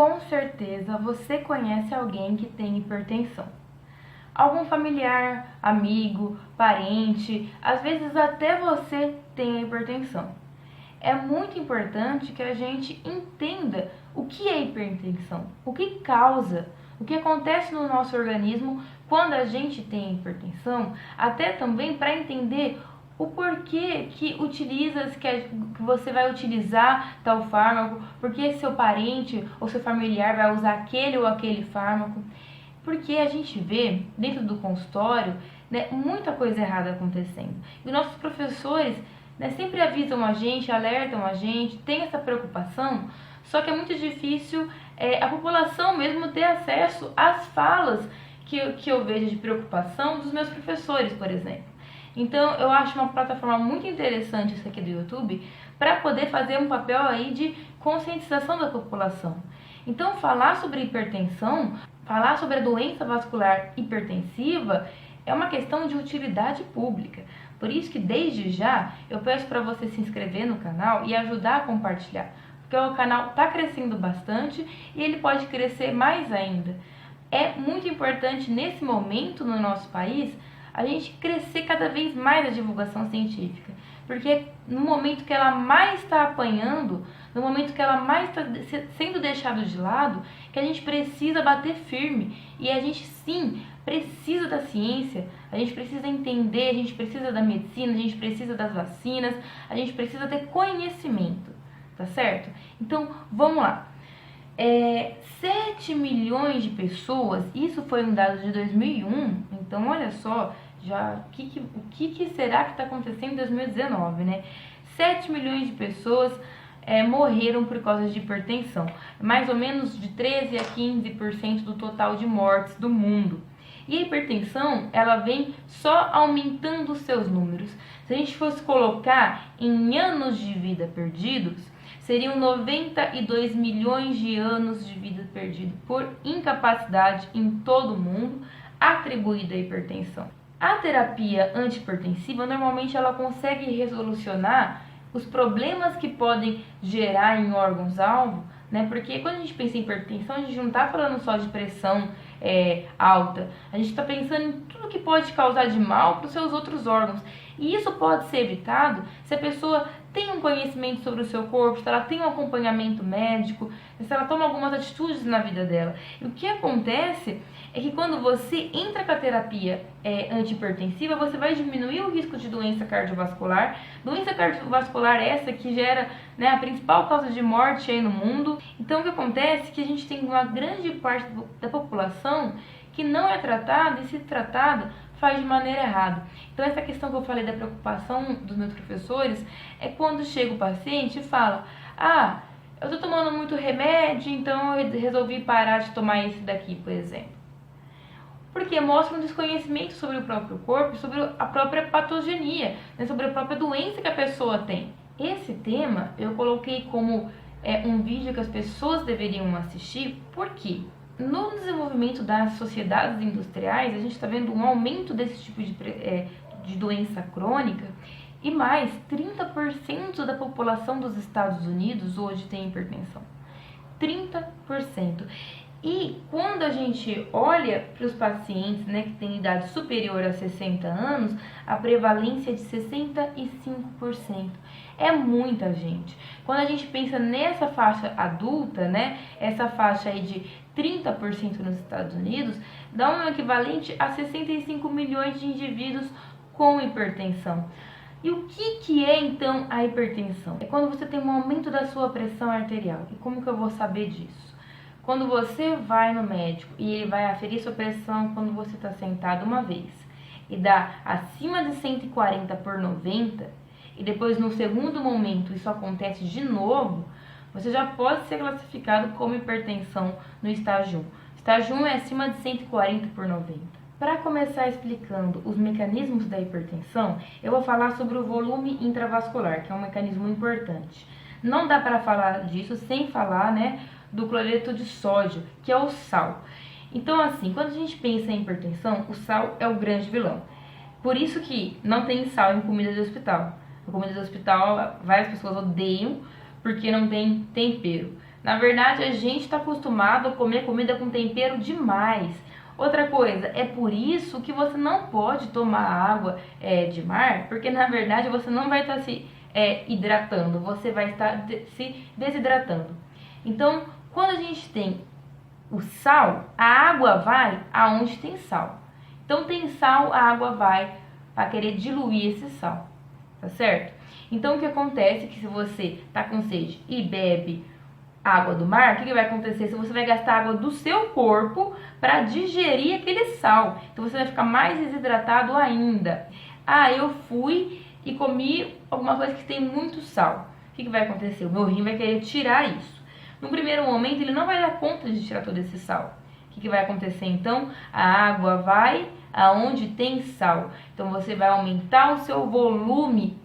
Com certeza você conhece alguém que tem hipertensão. Algum familiar, amigo, parente, às vezes até você tem a hipertensão. É muito importante que a gente entenda o que é hipertensão, o que causa, o que acontece no nosso organismo quando a gente tem hipertensão, até também para entender o porquê que que você vai utilizar tal fármaco, porque seu parente ou seu familiar vai usar aquele ou aquele fármaco. Porque a gente vê dentro do consultório, né, muita coisa errada acontecendo. E nossos professores, né, sempre avisam a gente, alertam a gente, tem essa preocupação, só que é muito difícil a população mesmo ter acesso às falas que eu vejo de preocupação dos meus professores, por exemplo. Então eu acho uma plataforma muito interessante essa aqui do YouTube para poder fazer um papel aí de conscientização da população. Então falar sobre hipertensão, falar sobre a doença vascular hipertensiva é uma questão de utilidade pública. Por isso que desde já eu peço para você se inscrever no canal e ajudar a compartilhar, porque o canal está crescendo bastante e ele pode crescer mais ainda. É muito importante nesse momento no nosso país a gente crescer cada vez mais a divulgação científica, porque no momento que ela mais está apanhando, no momento que ela mais está sendo deixada de lado, que a gente precisa bater firme, e a gente sim precisa da ciência, a gente precisa entender, a gente precisa da medicina, a gente precisa das vacinas, a gente precisa ter conhecimento, tá certo? Então vamos lá. 7 milhões de pessoas, isso foi um dado de 2001, então olha só, o que será que está acontecendo em 2019, né? 7 milhões de pessoas morreram por causa de hipertensão, mais ou menos de 13 a 15% do total de mortes do mundo. E a hipertensão, ela vem só aumentando os seus números. Se a gente fosse colocar em anos de vida perdidos, seriam 92 milhões de anos de vida perdidos por incapacidade em todo o mundo atribuída à hipertensão. A terapia antihipertensiva, normalmente ela consegue resolucionar os problemas que podem gerar em órgãos-alvo, né? Porque quando a gente pensa em hipertensão, a gente não está falando só de pressão alta, a gente está pensando em tudo que pode causar de mal para os seus outros órgãos. E isso pode ser evitado se a pessoa tem um conhecimento sobre o seu corpo, se ela tem um acompanhamento médico, se ela toma algumas atitudes na vida dela. E o que acontece é que quando você entra com a terapia antihipertensiva, você vai diminuir o risco de doença cardiovascular. Doença cardiovascular essa que gera, né, a principal causa de morte aí no mundo. Então o que acontece é que a gente tem uma grande parte da população que não é tratada, e se tratada faz de maneira errada. Então essa questão que eu falei da preocupação dos meus professores é quando chega o paciente e fala: eu tô tomando muito remédio, então eu resolvi parar de tomar esse daqui, por exemplo. Porque mostra um desconhecimento sobre o próprio corpo, sobre a própria patogenia, né, sobre a própria doença que a pessoa tem. Esse tema eu coloquei como um vídeo que as pessoas deveriam assistir, porque no desenvolvimento das sociedades industriais, a gente está vendo um aumento desse tipo de doença crônica, e mais, 30% da população dos Estados Unidos hoje tem hipertensão. 30%. E quando a gente olha para os pacientes, né, que têm idade superior a 60 anos, a prevalência é de 65%. É muita gente. Quando a gente pensa nessa faixa adulta, né, essa faixa aí de 30% nos Estados Unidos, dá um equivalente a 65 milhões de indivíduos com hipertensão. E o que é então a hipertensão? É quando você tem um aumento da sua pressão arterial. E como que eu vou saber disso? Quando você vai no médico e ele vai aferir sua pressão quando você está sentado uma vez e dá acima de 140/90, e depois no segundo momento isso acontece de novo, você já pode ser classificado como hipertensão no estágio 1. Estágio 1 é acima de 140/90. Para começar explicando os mecanismos da hipertensão, eu vou falar sobre o volume intravascular, que é um mecanismo importante. Não dá para falar disso sem falar, né, do cloreto de sódio, que é o sal. Então, assim, quando a gente pensa em hipertensão, o sal é o grande vilão. Por isso que não tem sal em comida de hospital. A comida de hospital, várias pessoas odeiam porque não tem tempero. Na verdade, a gente está acostumado a comer comida com tempero demais. Outra coisa, é por isso que você não pode tomar água de mar, porque na verdade você não vai estar se hidratando, você vai estar se desidratando. Então, quando a gente tem o sal, a água vai aonde tem sal. Então, tem sal, a água vai para querer diluir esse sal, tá certo? Então, o que acontece é que se você tá com sede e bebe água do mar, o que vai acontecer? Se você vai gastar água do seu corpo para digerir aquele sal. Então você vai ficar mais desidratado ainda. Ah, eu fui e comi alguma coisa que tem muito sal. O que vai acontecer? O meu rim vai querer tirar isso. No primeiro momento, ele não vai dar conta de tirar todo esse sal. O que vai acontecer então? A água vai aonde tem sal. Então você vai aumentar o seu volume.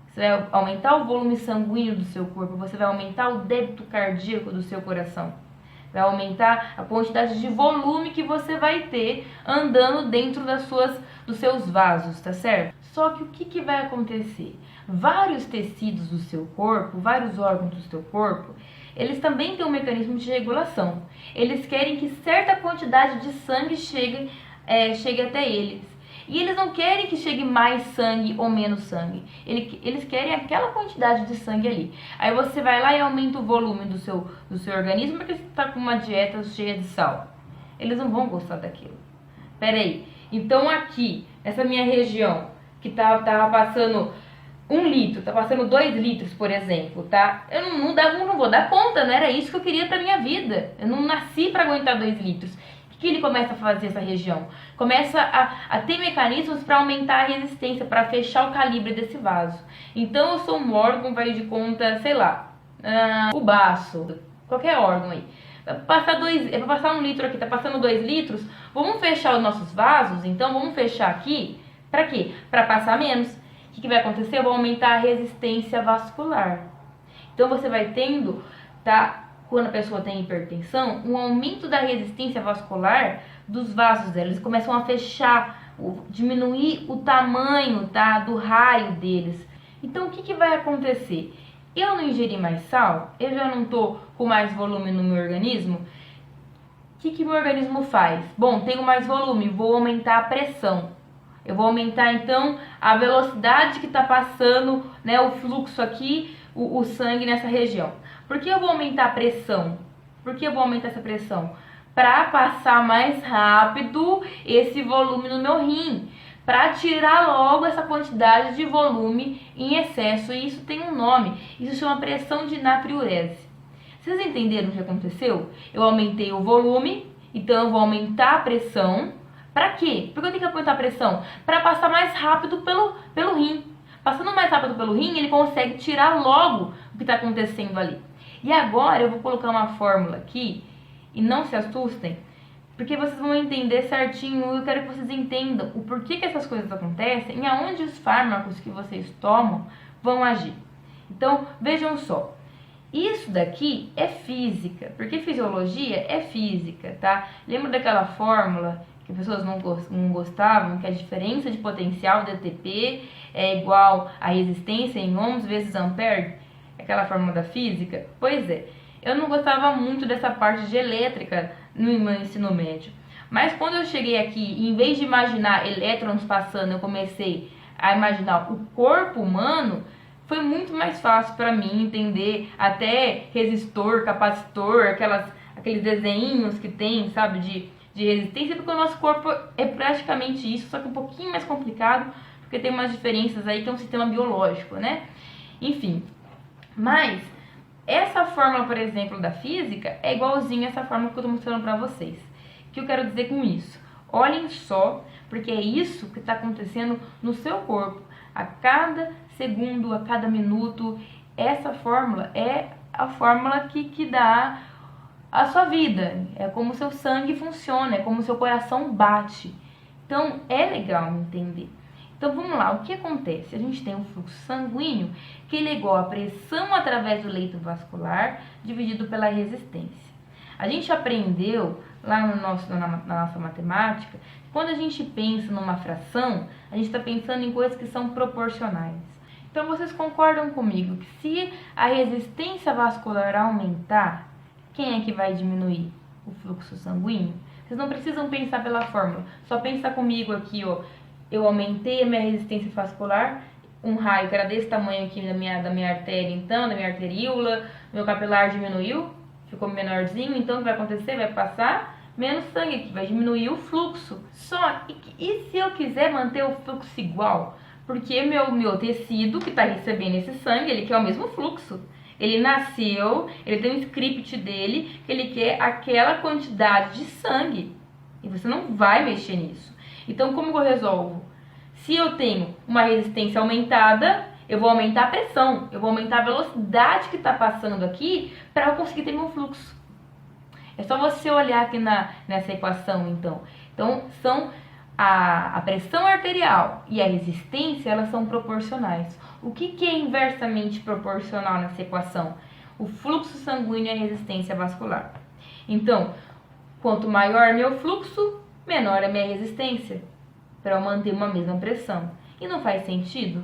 Você vai aumentar o volume sanguíneo do seu corpo, você vai aumentar o débito cardíaco do seu coração. Vai aumentar a quantidade de volume que você vai ter andando dentro dos seus vasos, tá certo? Só que o que vai acontecer? Vários tecidos do seu corpo, vários órgãos do seu corpo, eles também têm um mecanismo de regulação. Eles querem que certa quantidade de sangue chegue até eles. E eles não querem que chegue mais sangue ou menos sangue. Eles querem aquela quantidade de sangue ali. Aí você vai lá e aumenta o volume do seu organismo porque você está com uma dieta cheia de sal. Eles não vão gostar daquilo. Pera aí. Então aqui, nessa minha região, que tava passando 1 litro, tá passando 2 litros, por exemplo, tá? Eu não vou dar conta, não era isso que eu queria pra minha vida. Eu não nasci pra aguentar 2 litros. O que ele começa a fazer essa região? Começa a ter mecanismos para aumentar a resistência, para fechar o calibre desse vaso. Então eu sou um órgão, vai de conta, sei lá, o baço, qualquer órgão aí. Vai passar 1 litro aqui, tá passando 2 litros, vamos fechar os nossos vasos, então vamos fechar aqui, para quê? Para passar menos. O que vai acontecer? Eu vou aumentar a resistência vascular. Então você vai tendo, tá? Quando a pessoa tem hipertensão, um aumento da resistência vascular dos vasos dela. Eles começam a fechar, diminuir o tamanho, tá, do raio deles. Então, o que vai acontecer? Eu não ingeri mais sal? Eu já não tô com mais volume no meu organismo? O que meu organismo faz? Bom, tenho mais volume, vou aumentar a pressão. Eu vou aumentar, então, a velocidade que está passando, né, o fluxo aqui, o sangue nessa região. Por que eu vou aumentar a pressão? Por que eu vou aumentar essa pressão? Para passar mais rápido esse volume no meu rim. Para tirar logo essa quantidade de volume em excesso. E isso tem um nome. Isso chama pressão de natriurese. Vocês entenderam o que aconteceu? Eu aumentei o volume, então eu vou aumentar a pressão. Para quê? Porque eu tenho que aumentar a pressão? Para passar mais rápido pelo rim. Passando mais rápido pelo rim, ele consegue tirar logo o que está acontecendo ali. E agora eu vou colocar uma fórmula aqui, e não se assustem, porque vocês vão entender certinho, eu quero que vocês entendam o porquê que essas coisas acontecem e aonde os fármacos que vocês tomam vão agir. Então, vejam só, isso daqui é física, porque fisiologia é física, tá? Lembra daquela fórmula que as pessoas não gostavam, que a diferença de potencial de ATP é igual a resistência em ohms vezes ampere? Aquela fórmula da física? Pois é, eu não gostava muito dessa parte de elétrica no meu ensino médio. Mas quando eu cheguei aqui, em vez de imaginar elétrons passando, eu comecei a imaginar o corpo humano, foi muito mais fácil para mim entender até resistor, capacitor, aqueles desenhinhos que tem, sabe, de resistência, porque o nosso corpo é praticamente isso, só que um pouquinho mais complicado, porque tem umas diferenças aí que é um sistema biológico, né? Enfim, mas essa fórmula, por exemplo, da física é igualzinha a essa fórmula que eu estou mostrando para vocês. O que eu quero dizer com isso? Olhem só, porque é isso que está acontecendo no seu corpo. A cada segundo, a cada minuto, essa fórmula é a fórmula que dá a sua vida. É como o seu sangue funciona, é como o seu coração bate. Então, é legal entender. Então vamos lá, o que acontece? A gente tem um fluxo sanguíneo que ele é igual a pressão através do leito vascular dividido pela resistência. A gente aprendeu lá na nossa matemática, quando a gente pensa numa fração, a gente está pensando em coisas que são proporcionais. Então vocês concordam comigo que se a resistência vascular aumentar, quem é que vai diminuir o fluxo sanguíneo? Vocês não precisam pensar pela fórmula, só pensa comigo aqui, ó. Eu aumentei a minha resistência vascular, um raio que era desse tamanho aqui da minha artéria, então, da minha arteríola, meu capilar diminuiu, ficou menorzinho, então o que vai acontecer? Vai passar menos sangue aqui, vai diminuir o fluxo. E se eu quiser manter o fluxo igual? Porque meu tecido que está recebendo esse sangue, ele quer o mesmo fluxo. Ele nasceu, ele tem um script dele, que ele quer aquela quantidade de sangue. E você não vai mexer nisso. Então, como eu resolvo? Se eu tenho uma resistência aumentada, eu vou aumentar a pressão. Eu vou aumentar a velocidade que está passando aqui para eu conseguir ter meu fluxo. É só você olhar aqui nessa equação, então. Então, a pressão arterial e a resistência, elas são proporcionais. O que é inversamente proporcional nessa equação? O fluxo sanguíneo e a resistência vascular. Então, quanto maior meu fluxo, menor a minha resistência, para eu manter uma mesma pressão. E não faz sentido?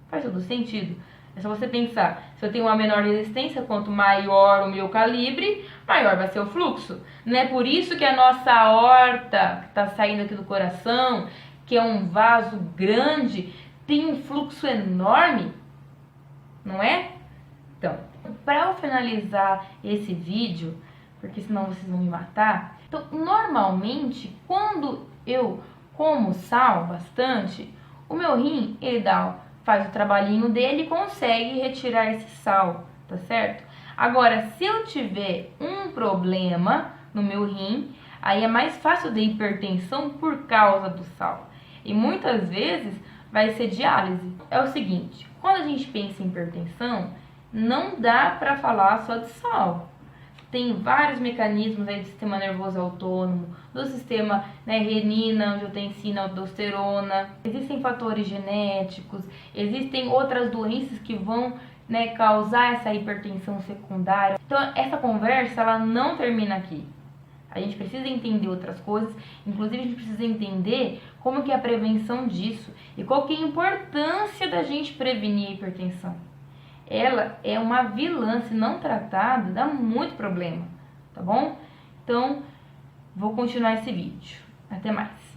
Faz todo sentido. É só você pensar, se eu tenho uma menor resistência, quanto maior o meu calibre, maior vai ser o fluxo. Não é por isso que a nossa aorta, que está saindo aqui do coração, que é um vaso grande, tem um fluxo enorme? Não é? Então, para eu finalizar esse vídeo, porque senão vocês vão me matar, então, normalmente, quando eu como sal bastante, o meu rim, ele faz o trabalhinho dele e consegue retirar esse sal, tá certo? Agora, se eu tiver um problema no meu rim, aí é mais fácil de hipertensão por causa do sal. E muitas vezes vai ser diálise. É o seguinte, quando a gente pensa em hipertensão, não dá para falar só de sal. Tem vários mecanismos aí do sistema nervoso autônomo, do sistema renina, angiotensina, aldosterona. Existem fatores genéticos, existem outras doenças que vão causar essa hipertensão secundária. Então, essa conversa, ela não termina aqui. A gente precisa entender outras coisas, inclusive a gente precisa entender como que é a prevenção disso e qual que é a importância da gente prevenir a hipertensão. Ela é uma vilã, se não tratada, dá muito problema, tá bom? Então, vou continuar esse vídeo. Até mais!